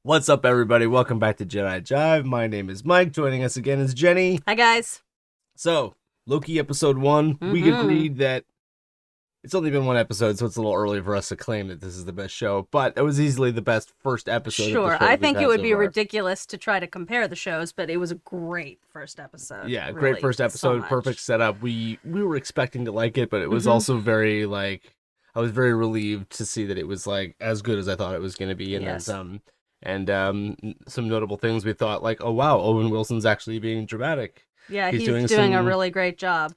What's up, everybody? Welcome back to Jedi Jive. My name is Mike. Joining us again is Jenny. Hi, guys. So, Loki episode 1. We agreed that it's only been one episode, so it's a little early for us to claim that this is the best show, but it was easily the best first episode of the show I think it would be so far. ridiculous to try to compare the shows, but it was a great first episode. Yeah, really, great first episode, so perfect setup. We were expecting to like it, but it was also very, I was very relieved to see that it was, as good as I thought it was going to be, and then some. And some notable things we thought, oh wow, Owen Wilson's actually being dramatic. Yeah, he's doing a really great job.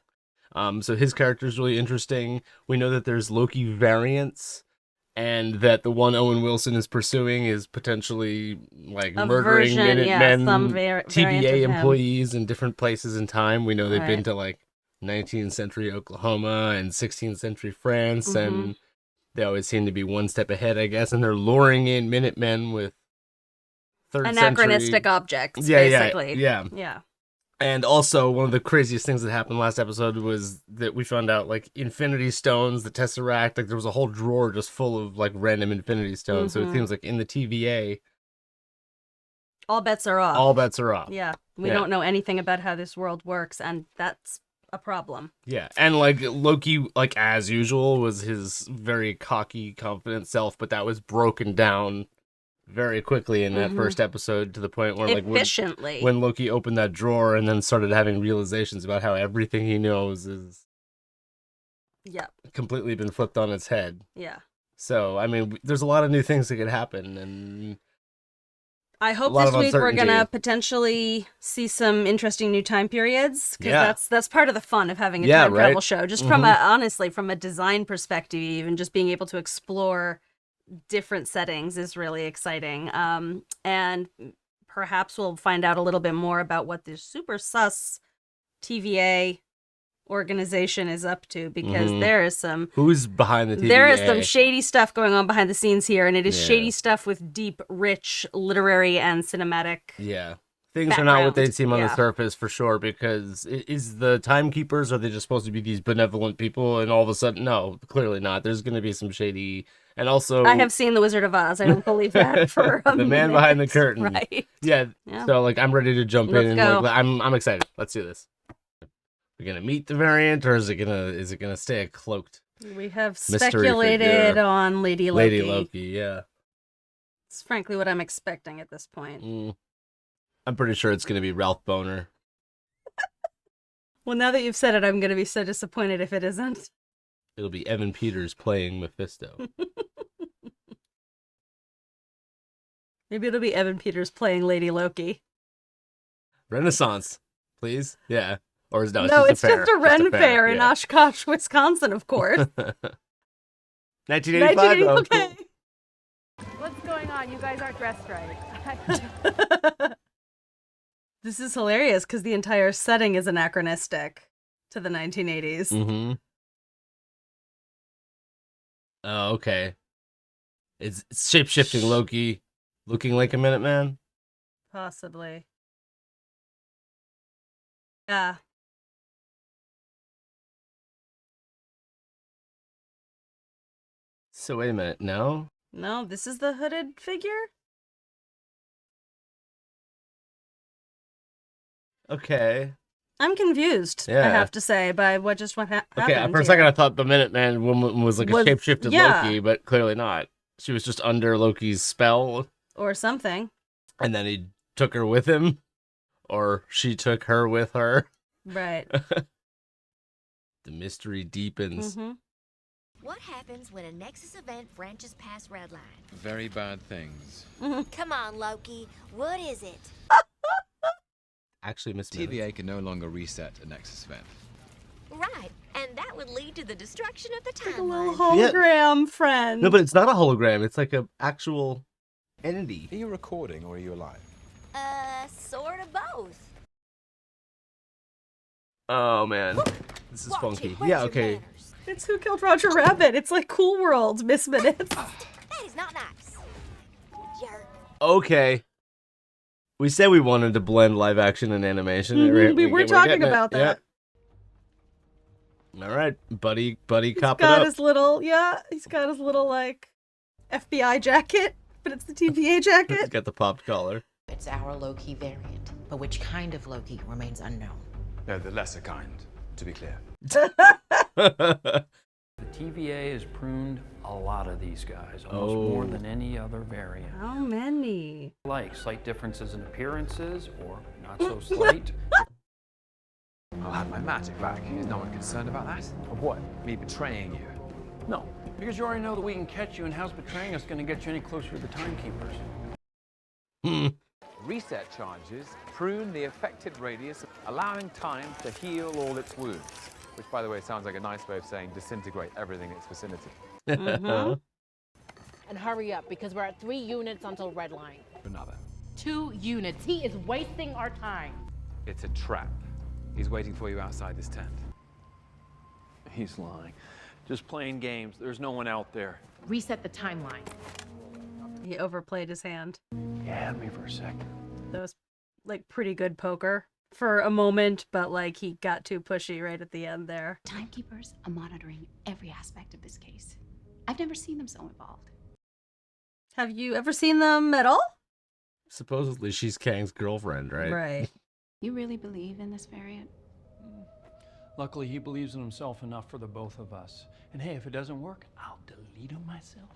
So his character's really interesting. We know that there's Loki variants, and that the one Owen Wilson is pursuing is potentially murdering Minutemen, TVA employees in different places in time. We know they've been to 19th century Oklahoma and 16th century France, and they always seem to be one step ahead, I guess. And they're luring in Minutemen with anachronistic objects, basically. Yeah. And also, one of the craziest things that happened last episode was that we found out, Infinity Stones, the Tesseract, there was a whole drawer just full of, random Infinity Stones. So it seems like in the TVA... all bets are off. All bets are off. Yeah. We don't know anything about how this world works, and that's a problem. Yeah. And, Loki, as usual, was his very cocky, confident self, but that was broken down very quickly in that first episode, to the point where efficiently when Loki opened that drawer and then started having realizations about how everything he knows is completely been flipped on its head. Yeah. So I mean, there's a lot of new things that could happen, and I hope this week we're gonna potentially see some interesting new time periods, because that's part of the fun of having a time travel show. Just from honestly from a design perspective, even just being able to explore different settings is really exciting. And perhaps we'll find out a little bit more about what this super sus TVA organization is up to, because there is some... Who's behind the TVA? There is some shady stuff going on behind the scenes here, and it is shady stuff with deep, rich, literary and cinematic things are not what they seem on the surface, for sure, because is the timekeepers, are they just supposed to be these benevolent people, and all of a sudden, no, clearly not. There's going to be some shady... And also, I have seen The Wizard of Oz. I don't believe that for a the man behind the curtain. Right. Yeah. So I'm ready to jump in, and I'm excited. Let's do this. We're gonna meet the variant, or is it gonna stay a cloaked? We have speculated on Lady Loki. Lady Loki, yeah. It's frankly what I'm expecting at this point. I'm pretty sure it's gonna be Ralph Boner. Well, now that you've said it, I'm gonna be so disappointed if it isn't. It'll be Evan Peters playing Mephisto. Maybe it'll be Evan Peters playing Lady Loki. Renaissance, please. Yeah. Or is it's just a Ren fair in Oshkosh, Wisconsin, of course. 1985. Okay. Cool. What's going on? You guys aren't dressed right. This is hilarious because the entire setting is anachronistic to the 1980s. Oh, okay. It's shape-shifting Loki looking like a Minuteman? Possibly. Yeah. So wait a minute, no? No, this is the hooded figure? Okay. I'm confused, I have to say, by what happened. Okay, for a second I thought the Minuteman woman was a shape-shifted Loki, but clearly not. She was just under Loki's spell. Or something. And then he took her with him. Or she took her with her. Right. The mystery deepens. What happens when a Nexus event branches past Redline? Very bad things. Come on, Loki. What is it? Actually, Miss TVA can no longer reset a Nexus event. Right, and that would lead to the destruction of the timeline. Like a little hologram friend. No, but it's not a hologram. It's like an actual entity. Are you recording or are you alive? Sort of both. Oh, man. This is funky. Yeah, okay. It's Who Killed Roger Rabbit. It's like Cool World, Miss Minutes. That is not nice. Jerk. Okay. We said we wanted to blend live action and animation. We were talking about that. Yeah. All right, buddy, cop it up. He's got his little, FBI jacket But it's the TVA jacket. It's got the popped collar. It's our Loki variant, but which kind of Loki remains unknown. No, the lesser kind, to be clear. The TVA has pruned a lot of these guys, almost more than any other variant. How many? Like slight differences in appearances, or not so slight. I'll have my magic back. Is no one concerned about that? Of what? Me betraying you. No, because you already know that we can catch you, and how's betraying us going to get you any closer to the timekeepers? Reset charges prune the affected radius, allowing time to heal all its wounds. Which, by the way, sounds like a nice way of saying disintegrate everything in its vicinity. And hurry up, because we're at 3 units until red line. Another. 2 units. He is wasting our time. It's a trap. He's waiting for you outside this tent. He's lying. Just playing games. There's no one out there. Reset the timeline. He overplayed his hand. You had me for a second. That was like pretty good poker for a moment, but like he got too pushy right at the end there. Timekeepers are monitoring every aspect of this case. I've never seen them so involved. Have you ever seen them at all? Supposedly she's Kang's girlfriend, right? Right. You really believe in this variant? Luckily, he believes in himself enough for the both of us. And hey, if it doesn't work, I'll delete him myself.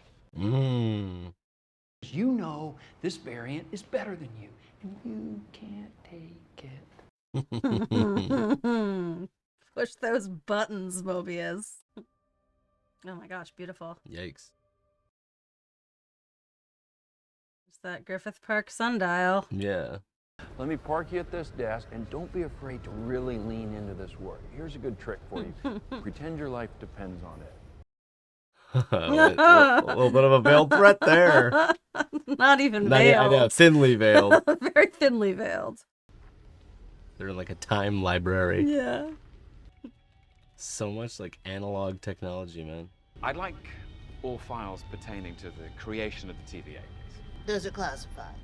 You know this variant is better than you, and you can't take it. Push those buttons, Mobius. Oh my gosh, beautiful. Yikes. It's that Griffith Park sundial. Yeah. Let me park you at this desk, and don't be afraid to really lean into this work. Here's a good trick for you. Pretend your life depends on it. a little bit of a veiled threat there. Not even veiled. I know, thinly veiled. Very thinly veiled. They're in like a time library. Yeah. So much like analog technology, man. I'd like all files pertaining to the creation of the TVA, please. Those are classified.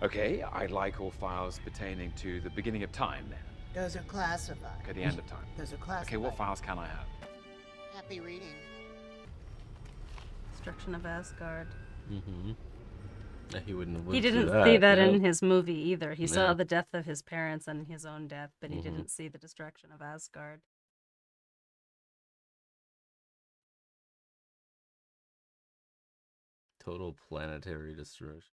Okay, I'd like all files pertaining to the beginning of time then. Those are classified. Okay, the end of time. Those are classified. Okay, what files can I have? Happy reading. Destruction of Asgard. He wouldn't have He lived didn't through see that in his movie either. He saw Yeah. the death of his parents and his own death, but he didn't see the destruction of Asgard. Total planetary destruction.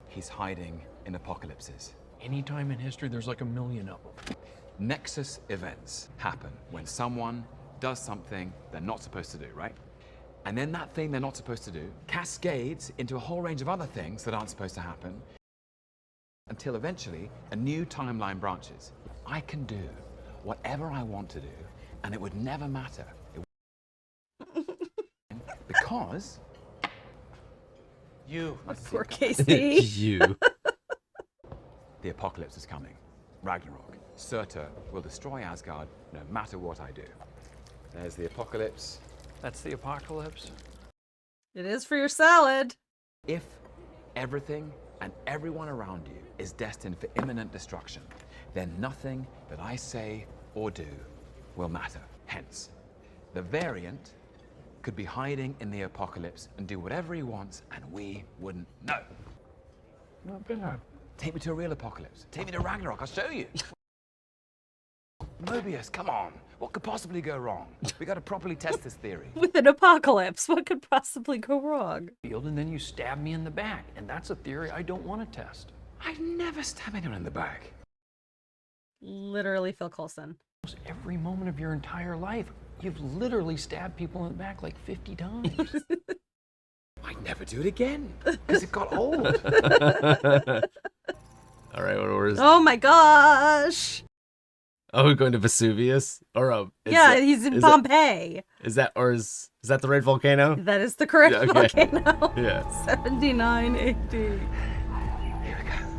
He's hiding in apocalypses. Anytime in history, there's like a million of them. Nexus events happen when someone does something they're not supposed to do, right? And then that thing they're not supposed to do cascades into a whole range of other things that aren't supposed to happen until eventually a new timeline branches. I can do whatever I want to do, and it would never matter. Because you, Poor Casey. You. the apocalypse is coming. Ragnarok. Surtur will destroy Asgard no matter what I do. There's the apocalypse. That's the apocalypse. It is for your salad. If everything and everyone around you is destined for imminent destruction, then nothing that I say or do will matter. Hence, the variant could be hiding in the apocalypse and do whatever he wants, and we wouldn't know. Not bad. Take me to a real apocalypse. Take me to Ragnarok. I'll show you. Mobius, come on. What could possibly go wrong? We got to properly test this theory. With an apocalypse, what could possibly go wrong? And then you stab me in the back, and that's a theory I don't want to test. I've never stabbed anyone in the back. Literally Phil Coulson. Every moment of your entire life, you've literally stabbed people in the back like 50 times. I'd never do it again, because it got old. All right, what orders? Oh my gosh! Oh, we're going to Vesuvius? Or he's in Pompeii. Is that the right volcano? That is the correct volcano. Yeah. 79 AD. Here we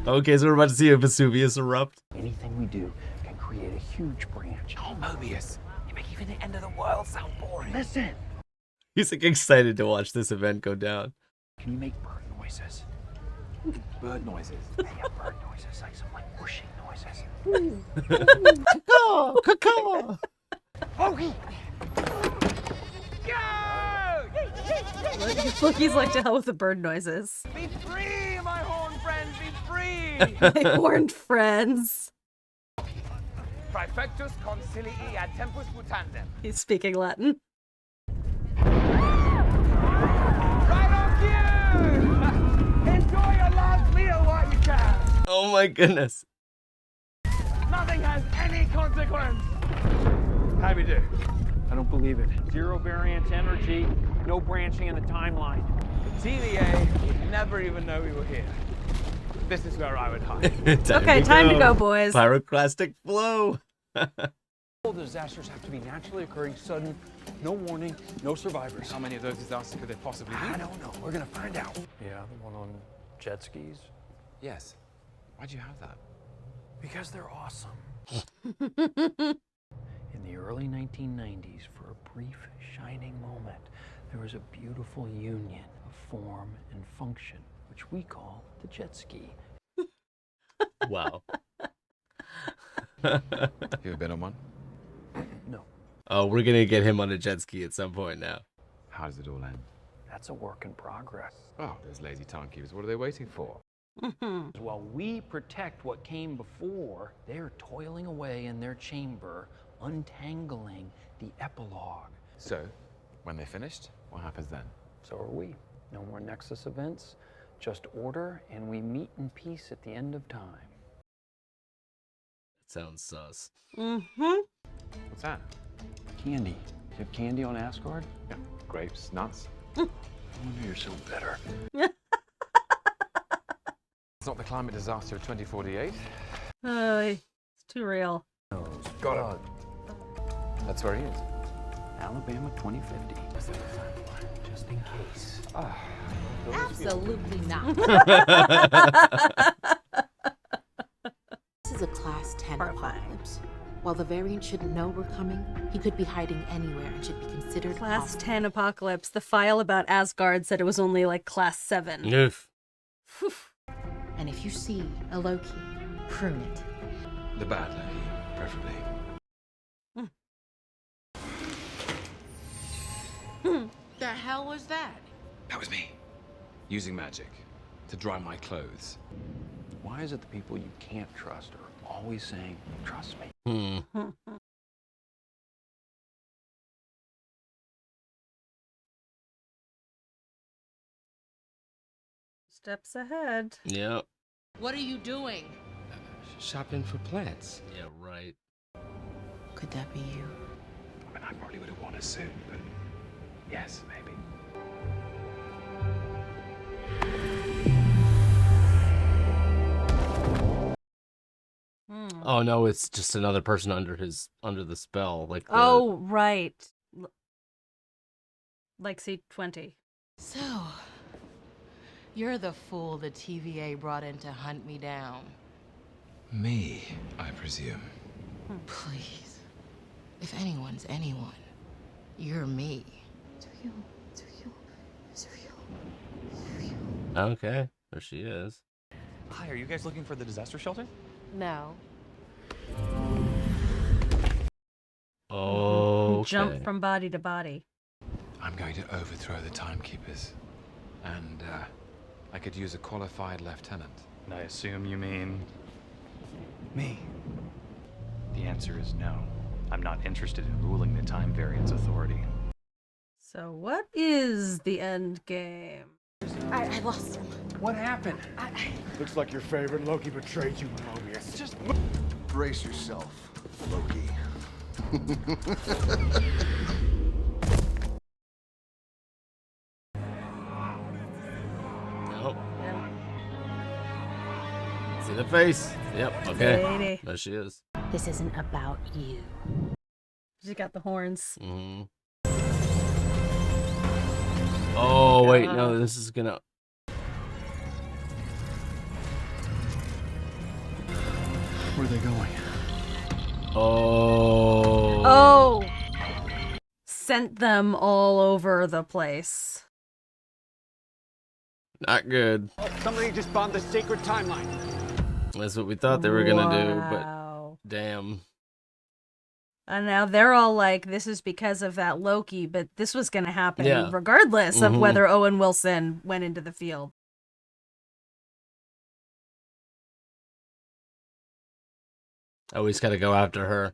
go. Okay, so we're about to see a Vesuvius erupt. Anything we do can create a huge branch. Oh, Mobius, you make even the end of the world sound boring. Listen. He's like excited to watch this event go down. Can you make bird noises? Bird noises. Yeah, bird noises, like some whooshing noises. Caw, caw. Loki! Loki's like, to hell with the bird noises. Be free, my horned friends, be free! My horned friends. Praefectus concilii ad tempus mutandem. He's speaking Latin. Right on cue! Enjoy your last meal while you can! Oh my goodness. Nothing has any consequence! How we do? I don't believe it. Zero variance energy, no branching in the timeline. The TVA would never even know we were here. This is where I would hide. Time to go, boys. Pyroclastic flow. All disasters have to be naturally occurring, sudden, no warning, no survivors. How many of those disasters could there possibly be? I don't know. We're gonna find out. Yeah, the one on jet skis. Yes. Why'd you have that? Because they're awesome. In the early 1990s, for a brief, shining moment, there was a beautiful union of form and function, which we call the jet ski. Wow. You ever been on one? No. Oh, we're gonna get him on a jet ski at some point now. How does it all end? That's a work in progress. Oh, those lazy timekeepers. What are they waiting for? While we protect what came before, they're toiling away in their chamber, untangling the epilogue. So, when they're finished, what happens then? So are we. No more Nexus events, just order, and we meet in peace at the end of time. Sounds sus. What's that? Candy. You have candy on Asgard? Yeah. Grapes, nuts. I wonder you're so bitter. It's not the climate disaster of 2048. It's too real. Got it. That's where he is. Alabama 2050. Just in case. Absolutely not. This is a Class 10 apocalypse. While the variant shouldn't know we're coming, he could be hiding anywhere and should be considered Class hostile. 10 apocalypse. The file about Asgard said it was only like Class 7. Oof. And if you see a Loki, prune it. The bad Loki, preferably. The hell was that? That was me. Using magic to dry my clothes. Why is it the people you can't trust are always saying, trust me? Steps ahead. Yep. What are you doing? Shopping for plants. Yeah, right. Could that be you? I mean, I probably would have worn a suit, but yes, maybe. Oh no, it's just another person under the spell, like the... Oh, right. Like C20. So, you're the fool the TVA brought in to hunt me down. Me, I presume. Please. If anyone's anyone, you're me. Okay, there she is. Hi, are you guys looking for the disaster shelter? No. Oh, Jump from body to body. I'm going to overthrow the timekeepers. And, I could use a qualified lieutenant. And I assume you mean... me. The answer is no. I'm not interested in ruling the Time Variance Authority. So what is the end game? I lost him. What happened? Looks like your favorite Loki betrayed you, Mobius. Just brace yourself, Loki. Nope. See the face? Yep. Okay. Lady. There she is. This isn't about you. She's got the horns. Mm-hmm. Oh wait, no, this is gonna. where are they going? Oh. Oh! Sent them all over the place. Not good. Somebody just bombed the sacred timeline. That's what we thought they were gonna do, Wow. but damn. And now they're all like, this is because of that Loki, but this was going to happen regardless of whether Owen Wilson went into the field. Always got to go after her.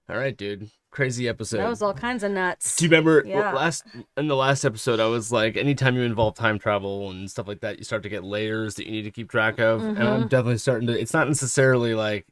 All right, dude. Crazy episode. That was all kinds of nuts. Do you remember in the last episode, I was like, anytime you involve time travel and stuff like that, you start to get layers that you need to keep track of. And I'm definitely starting to, it's not necessarily like,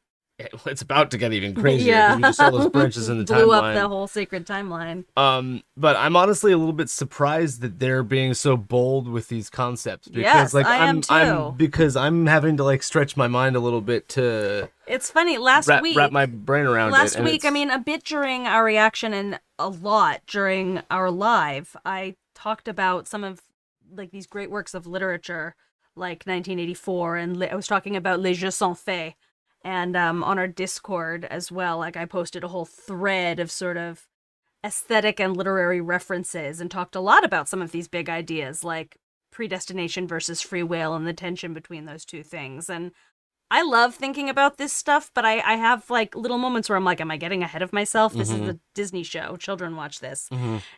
it's about to get even crazier. Yeah. We just saw those branches in the timeline. Blew up the whole sacred timeline. But I'm honestly a little bit surprised that they're being so bold with these concepts. Because, yes, like, I am too. Because I'm having to like stretch my mind a little bit to... It's funny, last week... Wrap my brain around it. Last week, I mean, a bit during our reaction and a lot during our live, I talked about some of like these great works of literature, like 1984, and I was talking about Les Jeux Sont Faits. And on our Discord as well, like I posted a whole thread of sort of aesthetic and literary references and talked a lot about some of these big ideas like predestination versus free will and the tension between those two things. And I love thinking about this stuff, but I have like little moments where I'm like, am I getting ahead of myself? This is a Disney show. Children watch this.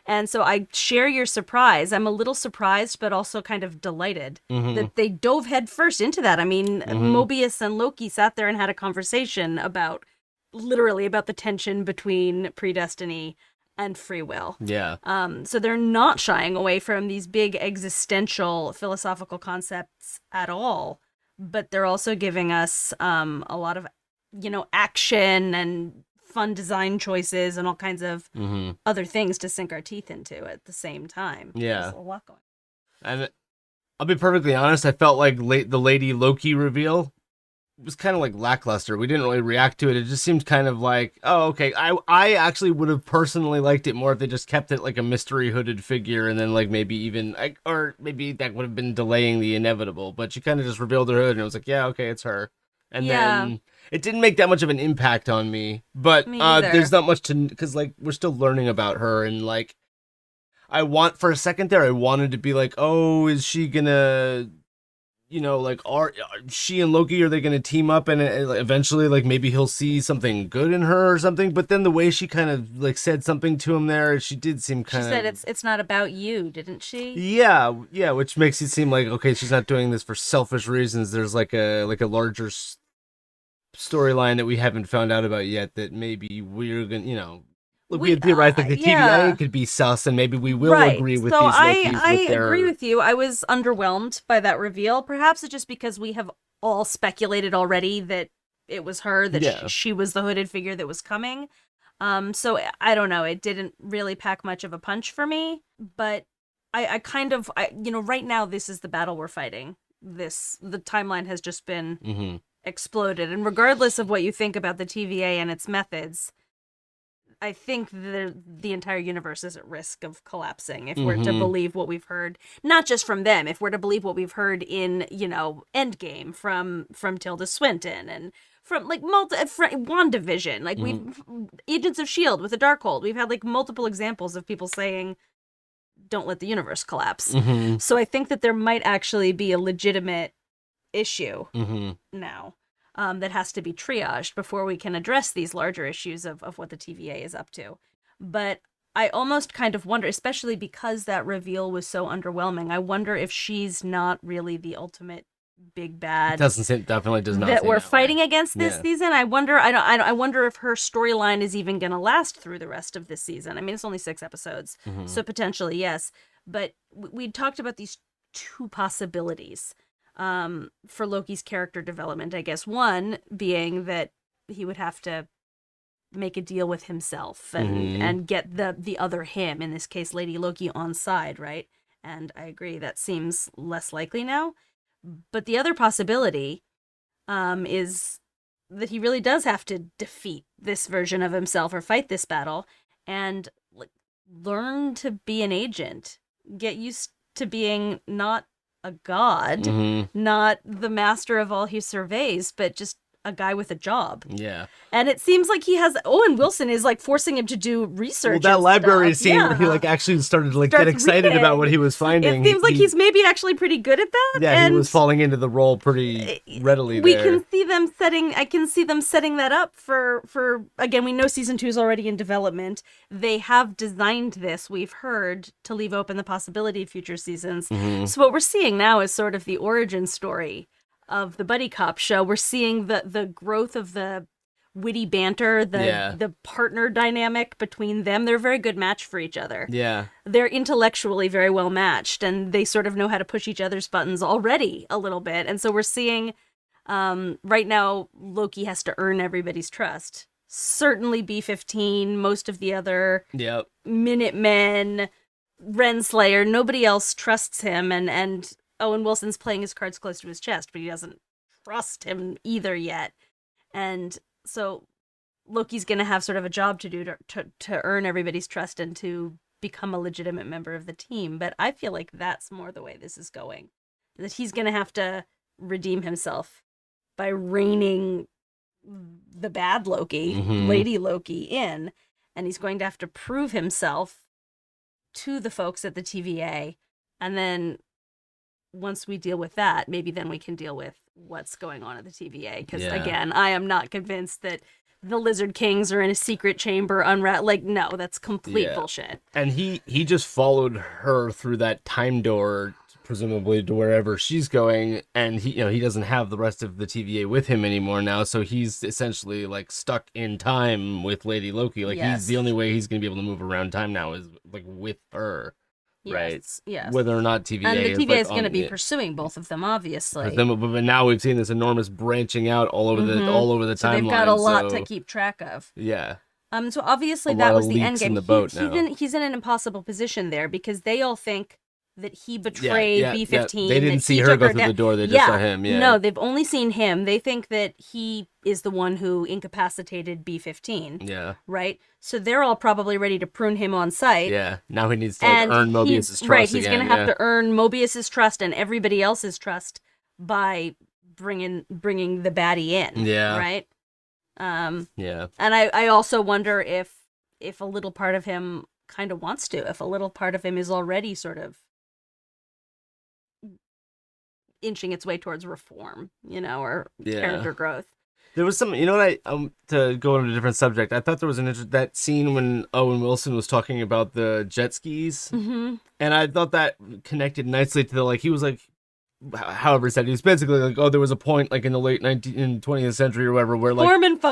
And so I share your surprise. I'm a little surprised, but also kind of delighted that they dove headfirst into that. I mean, Mobius and Loki sat there and had a conversation about the tension between predestiny and free will. Yeah. So they're not shying away from these big existential philosophical concepts at all. But they're also giving us a lot of, action and fun design choices and all kinds of other things to sink our teeth into at the same time. Yeah. There's a lot going on. And I'll be perfectly honest, I felt like the Lady Loki reveal was kind of like lackluster. We didn't really react to it. It just seemed kind of like, oh, okay. I actually would have personally liked it more if they just kept it like a mystery hooded figure, and then like maybe even or maybe that would have been delaying the inevitable. But she kind of just revealed her hood, and it was like, yeah, okay, it's her. And then it didn't make that much of an impact on me. But there's not much to, because like we're still learning about her, and like for a second there, I wanted to be like, oh, is she gonna, like, are she and Loki, are they going to team up and eventually, like, maybe he'll see something good in her or something? But then the way she kind of, like, said something to him there, she did seem kind of... She said it's not about you, didn't she? Yeah, which makes it seem like, okay, she's not doing this for selfish reasons. There's, like a larger storyline that we haven't found out about yet that maybe we're going to, Look, we had theorized like the TVA could be sus, and maybe we will agree with these Lokis. I agree with you. I was underwhelmed by that reveal. Perhaps it's just because we have all speculated already that it was her, that she was the hooded figure that was coming. So I don't know. It didn't really pack much of a punch for me, but I kind of, right now this is the battle we're fighting. The timeline has just been exploded, and regardless of what you think about the TVA and its methods, I think the entire universe is at risk of collapsing if we're to believe what we've heard, not just from them, if we're to believe what we've heard in, Endgame from Tilda Swinton and from like WandaVision, like we've Agents of S.H.I.E.L.D. with the Darkhold. We've had like multiple examples of people saying, don't let the universe collapse. So I think that there might actually be a legitimate issue now. That has to be triaged before we can address these larger issues of what the TVA is up to. But I almost kind of wonder, especially because that reveal was so underwhelming, I wonder if she's not really the ultimate big bad. Definitely does not. That we're fighting against this season. I wonder. I wonder if her storyline is even going to last through the rest of this season. I mean, it's only 6 episodes, so potentially yes. But we talked about these 2 possibilities. For Loki's character development, I guess. One being that he would have to make a deal with himself and get the other him, in this case Lady Loki, on side, right? And I agree, that seems less likely now. But the other possibility is that he really does have to defeat this version of himself or fight this battle and learn to be an agent, get used to being not a god, not the master of all he surveys, but just a guy with a job. Yeah. And it seems like Owen Wilson is like forcing him to do research. Well, that library scene where he like actually started to like get excited about what he was finding. It seems like he's maybe actually pretty good at that. Yeah, and he was falling into the role pretty readily we can see them setting that up for again, we know season 2 is already in development. They have designed this, we've heard, to leave open the possibility of future seasons. Mm-hmm. So what we're seeing now is sort of the origin story of the buddy cop show. We're seeing the growth of the witty banter, the partner dynamic between them. They're a very good match for each other. Yeah. They're intellectually very well matched, and they sort of know how to push each other's buttons already a little bit. And so we're seeing right now Loki has to earn everybody's trust. Certainly B-15, most of the other Minutemen, Renslayer, nobody else trusts him, and Owen Wilson's playing his cards close to his chest, but he doesn't trust him either yet. And so Loki's going to have sort of a job to do to earn everybody's trust and to become a legitimate member of the team. But I feel like that's more the way this is going. That he's going to have to redeem himself by reining the bad Loki, Lady Loki, in. And he's going to have to prove himself to the folks at the TVA. And then once we deal with that, maybe then we can deal with what's going on at the TVA. Because again, I am not convinced that the Lizard Kings are in a secret chamber like, no, that's complete bullshit. And he just followed her through that time door, presumably to wherever she's going, and he doesn't have the rest of the TVA with him anymore now, so he's essentially like stuck in time with Lady Loki. Like he's the only way he's gonna be able to move around time now is like with her. Right. Yes. Whether or not TVA and the TVA is like, going to be pursuing both of them, obviously. But now we've seen this enormous branching out all over the timeline. So they've got a lot to keep track of. Yeah. So obviously that was the end game. He's in an impossible position there because they all think that he betrayed B-15. They didn't see her go through the door. They just saw him. Yeah. No, they've only seen him. They think that he is the one who incapacitated B-15. Yeah. Right? So they're all probably ready to prune him on sight. Yeah. Now he needs to earn Mobius's trust. Right. He's going to have to earn Mobius's trust and everybody else's trust by bringing the baddie in. Yeah. Right? Yeah. And I also wonder if a little part of him kind of wants to, if a little part of him is already sort of inching its way towards reform, or character growth. There was some, to go on a different subject, I thought there was that scene when Owen Wilson was talking about the jet skis, and I thought that connected nicely to he was like, however said, he was basically like, oh, there was a point like in the late 20th century or whatever where like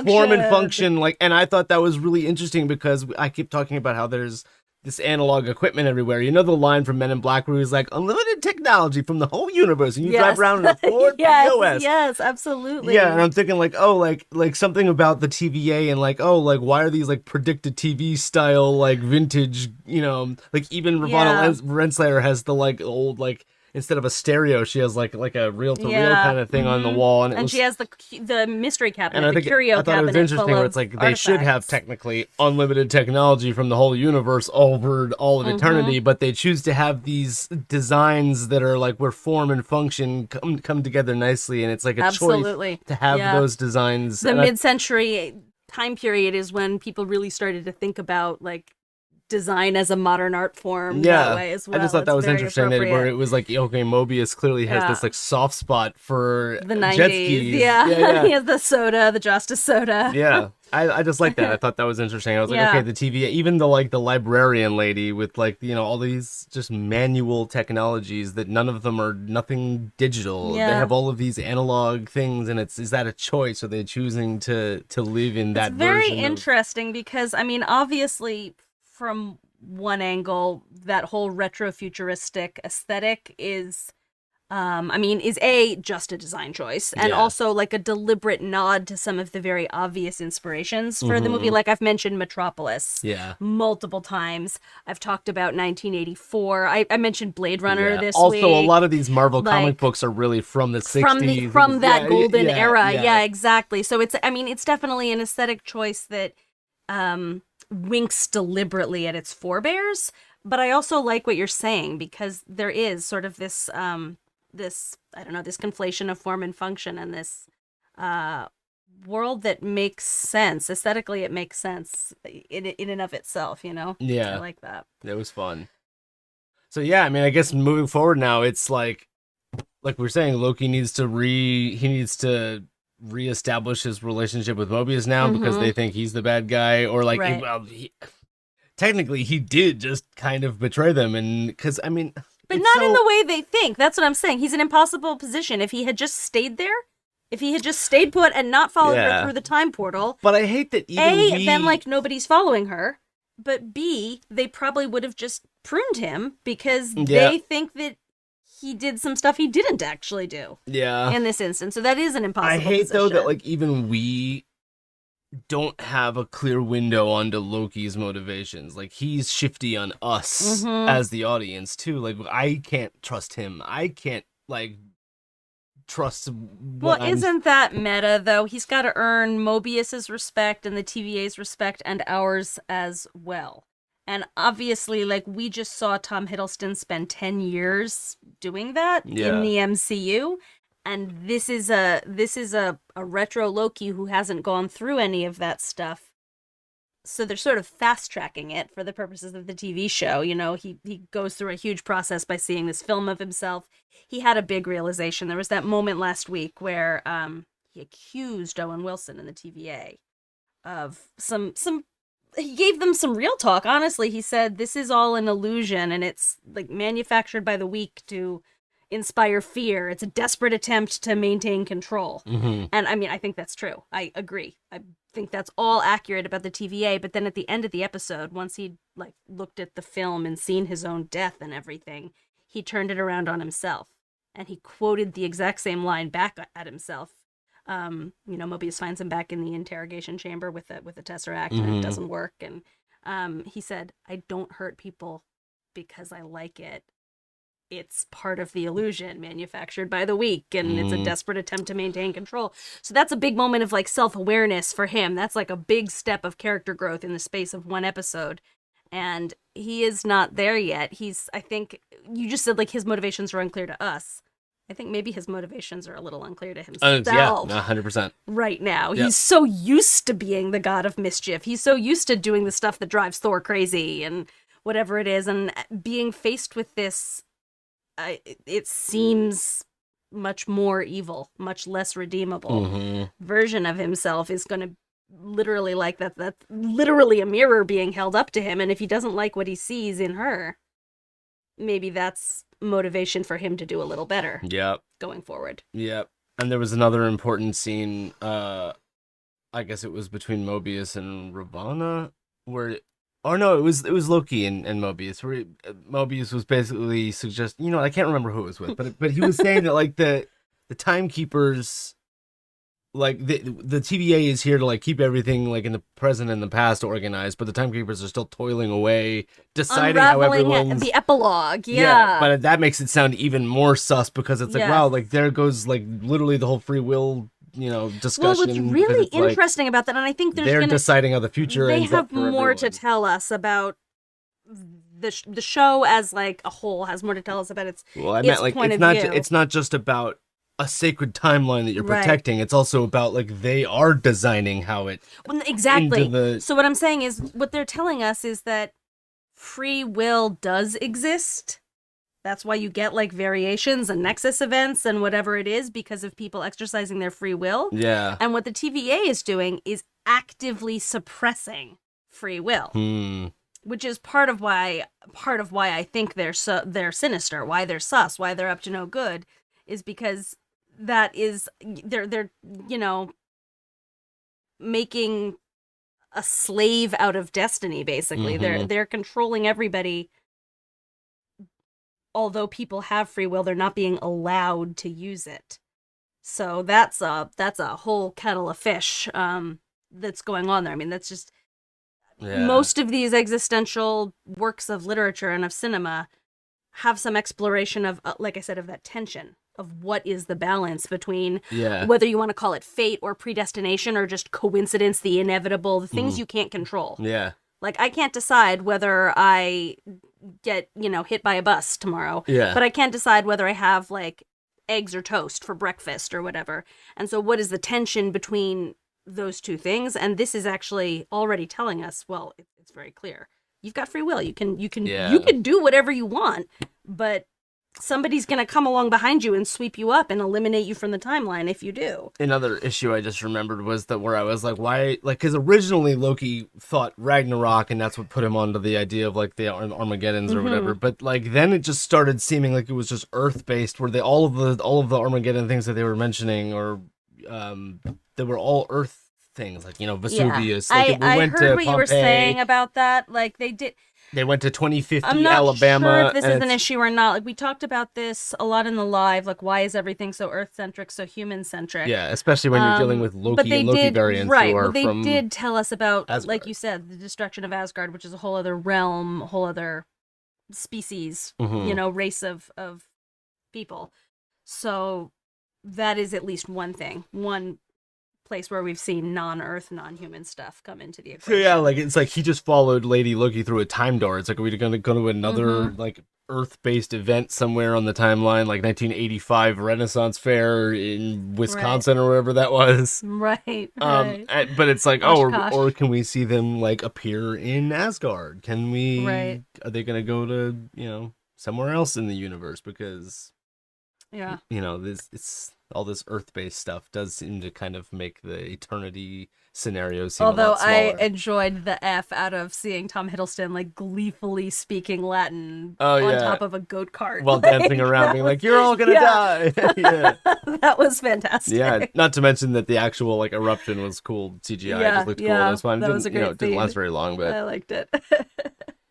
form and function, like, and I thought that was really interesting because I keep talking about how there's this analog equipment everywhere. You know the line from Men in Black where he's like, unlimited technology from the whole universe, and you drive around in a Ford POS. Yes, absolutely. Yeah, and I'm thinking like, oh, like something about the TVA and like, oh, like why are these like predicted TV style like vintage, like even Ravonna Renslayer has the like old like, instead of a stereo, she has like a reel-to-reel kind of thing on the wall, and she has the mystery cabinet, and the curio cabinet. I thought it was interesting where it's like they should have technically unlimited technology from the whole universe over all of eternity, but they choose to have these designs that are like where form and function come together nicely, and it's like a choice to have those designs. The mid-century time period is when people really started to think about like design as a modern art form that way as well. I just thought that was interesting where it was like, okay, Mobius clearly has this like soft spot for the 90s. Jet skis. Yeah. He has the soda, the Justice soda. Yeah. I just like that. I thought that was interesting. I was like, okay, the TVA, even the librarian lady with like, all these just manual technologies that none of them are nothing digital. Yeah. They have all of these analog things, and is that a choice? Are they choosing to live in that version? It's very interesting because, obviously from one angle, that whole retro-futuristic aesthetic is just a design choice, and also like a deliberate nod to some of the very obvious inspirations for the movie. Like I've mentioned Metropolis multiple times. I've talked about 1984. I mentioned Blade Runner this week. Also, a lot of these Marvel comic books are really from the 60s. From that golden era. Yeah, exactly. So it's definitely an aesthetic choice that winks deliberately at its forebears, but I also like what you're saying because there is sort of this this conflation of form and function and this world that makes sense. Aesthetically, it makes sense in and of itself, you know? Yeah. I like that. It was fun. So yeah, I mean, I guess moving forward now, it's like we were saying, Loki needs to reestablish his relationship with Mobius now because they think he's the bad guy, or like, technically he did just kind of betray them, and because I mean, but not in the way they think. That's what I'm saying. He's in an impossible position. If he had just stayed there, if he had just stayed put and not followed her through the time portal, but I hate that then like nobody's following her, but B, they probably would have just pruned him because they think that he did some stuff he didn't actually do. Yeah. In this instance. So that is an impossible position. I hate position. though that like even we don't have a clear window onto Loki's motivations. Like he's shifty on us as the audience too. Like I can't trust him. I can't like trust isn't that meta though? He's got to earn Mobius's respect and the TVA's respect and ours as well. And obviously, like, we just saw Tom Hiddleston spend 10 years doing that in the MCU. And this is a retro Loki who hasn't gone through any of that stuff. So they're sort of fast-tracking it for the purposes of the TV show. You know, he goes through a huge process by seeing this film of himself. He had a big realization. There was that moment last week where he accused Owen Wilson and the TVA of some he gave them some real talk. Honestly, he said, this is all an illusion and it's like manufactured by the weak to inspire fear. It's a desperate attempt to maintain control. And I mean, I think that's true. I agree. I think that's all accurate about the TVA. But then at the end of the episode, once he'd like looked at the film and seen his own death and everything, he turned it around on himself. And he quoted the exact same line back at himself. You know, Mobius finds him back in the interrogation chamber with the Tesseract and it doesn't work. And he said, I don't hurt people because I like it. It's part of the illusion manufactured by the weak, and it's a desperate attempt to maintain control. So that's a big moment of like self-awareness for him. That's like a big step of character growth in the space of one episode. And he is not there yet. I think you just said like his motivations are unclear to us. I think maybe his motivations are a little unclear to himself. Yeah, 100%. Right now. Yep. He's so used to being the god of mischief. He's so used to doing the stuff that drives Thor crazy and whatever it is. And being faced with this, it seems much more evil, much less redeemable version of himself is going to literally like that. That's literally a mirror being held up to him. And if he doesn't like what he sees in her, maybe that's motivation for him to do a little better going forward. And there was another important scene, I guess it was between Mobius and Ravonna, where it was Loki and Mobius, where Mobius was basically suggesting, I can't remember who it was with, but he was saying that like the timekeepers, like the TVA is here to like keep everything like in the present and the past organized, but the timekeepers are still toiling away, deciding how everyone's the epilogue. Yeah, but that makes it sound even more sus because it's like wow, like there goes like literally the whole free will, discussion. Well, what's really interesting about that, and I think they're deciding how the future ends up for everyone. They have more to tell us about the show as like a whole has more to tell us about its point of view. It's not just about a sacred timeline that you're protecting. It's also about like they are designing how it exactly. So what I'm saying is what they're telling us is that free will does exist. That's why you get like variations and nexus events and whatever it is because of people exercising their free will. Yeah. And what the TVA is doing is actively suppressing free will. Which is part of why I think they're sinister, why they're sus, why they're up to no good, is because that is they're making a slave out of destiny basically. They're controlling everybody. Although people have free will, they're not being allowed to use it. So that's a whole kettle of fish that's going on there. I mean, that's just most of these existential works of literature and of cinema have some exploration of, like I said, of that tension of what is the balance between whether you want to call it fate or predestination or just coincidence, the inevitable, the things you can't control. Yeah. Like, I can't decide whether I get, hit by a bus tomorrow. Yeah. But I can't decide whether I have, like, eggs or toast for breakfast or whatever. And so what is the tension between those two things, and this is actually already telling us, well, it's very clear. You've got free will. You can do whatever you want, but somebody's going to come along behind you and sweep you up and eliminate you from the timeline if you do. Another issue I just remembered was that where I was like, why? Like, because originally Loki thought Ragnarok, and that's what put him onto the idea of like the Armageddons or whatever. But like then it just started seeming like it was just Earth based, where all of the Armageddon things that they were mentioning, or they were all Earth things, like Vesuvius. Yeah. Like, I heard what you were saying about that. Like they did. They went to 2050 I'm not Alabama. Sure if this is an issue or not. Like we talked about this a lot in the live. Like why is everything so Earth-centric, so human-centric? Yeah, especially when you're dealing with Loki and Loki variants. Right, who are but they from did tell us about, Asgard. like you said, the destruction of Asgard, which is a whole other realm, a whole other species, race of people. So that is at least one thing. One place where we've seen non-Earth, non-human stuff come into the equation. So yeah, like it's like he just followed Lady Loki through a time door. It's like, are we going to go to another like Earth-based event somewhere on the timeline, like 1985 Renaissance Fair in Wisconsin or wherever that was? Right. But it's like, or can we see them like appear in Asgard? Can we? Right. Are they going to go to somewhere else in the universe? Because it's all this Earth-based stuff does seem to kind of make the eternity scenario seem a lot smaller. I enjoyed the F out of seeing Tom Hiddleston like gleefully speaking Latin on top of a goat cart while dancing around, being like, "You're all gonna die." Yeah, that was fantastic. Yeah, not to mention that the actual like eruption was cool CGI. It just looked cool. That was fun. That was a great it didn't last very long, but I liked it.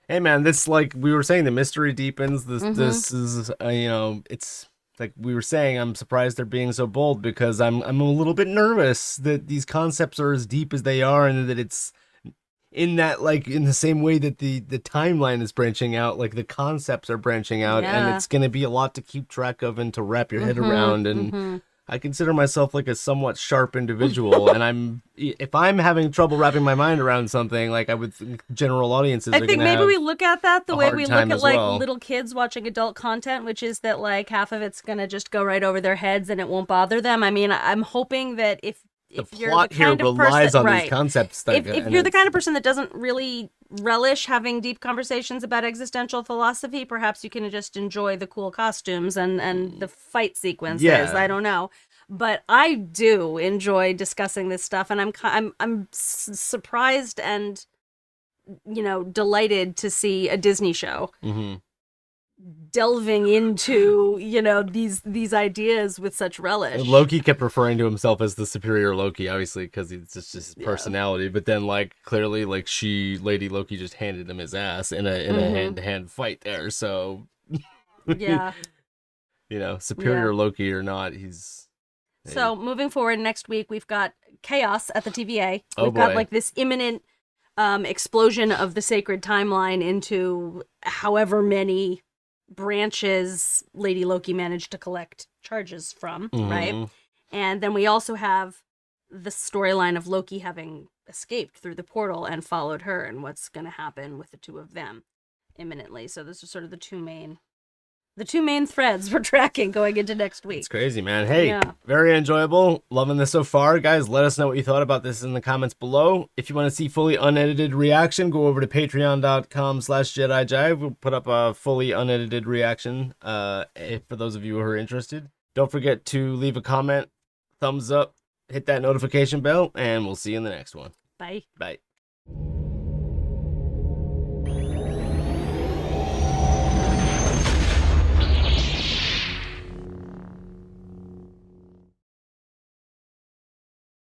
Hey man, this, like we were saying, the mystery deepens. This is it's. Like we were saying, I'm surprised they're being so bold, because I'm a little bit nervous that these concepts are as deep as they are, and that it's in that, like, in the same way that the timeline is branching out, like the concepts are branching out, and it's going to be a lot to keep track of and to wrap your head around. And I consider myself like a somewhat sharp individual, and if I'm having trouble wrapping my mind around something, like I would think general audiences are going to have. I think maybe we look at that the way we look at like well. Little kids watching adult content, which is that like half of it's going to just go right over their heads and it won't bother them. I mean, I'm hoping that if you're plot the kind here of person, relies on right, these concepts. If you're the kind of person that doesn't really relish having deep conversations about existential philosophy, perhaps you can just enjoy the cool costumes and the fight sequences. Yeah. I don't know. But I do enjoy discussing this stuff, and I'm surprised and delighted to see a Disney show delving into these ideas with such relish. Loki kept referring to himself as the superior Loki, obviously, because it's just his personality. But then, like, clearly, like, Lady Loki just handed him his ass in a hand-to-hand fight there. So yeah, superior Loki or not, he's. So moving forward, next week we've got chaos at the TVA. We've got like this imminent explosion of the sacred timeline into however many branches Lady Loki managed to collect charges from, right? And then we also have the storyline of Loki having escaped through the portal and followed her, and what's going to happen with the two of them imminently. So those are sort of the two main threads we're tracking going into next week. It's crazy, man. Hey, very enjoyable. Loving this so far. Guys, let us know what you thought about this in the comments below. If you want to see fully unedited reaction, go over to patreon.com/JediJive. We'll put up a fully unedited reaction for those of you who are interested. Don't forget to leave a comment, thumbs up, hit that notification bell, and we'll see you in the next one. Bye. Bye.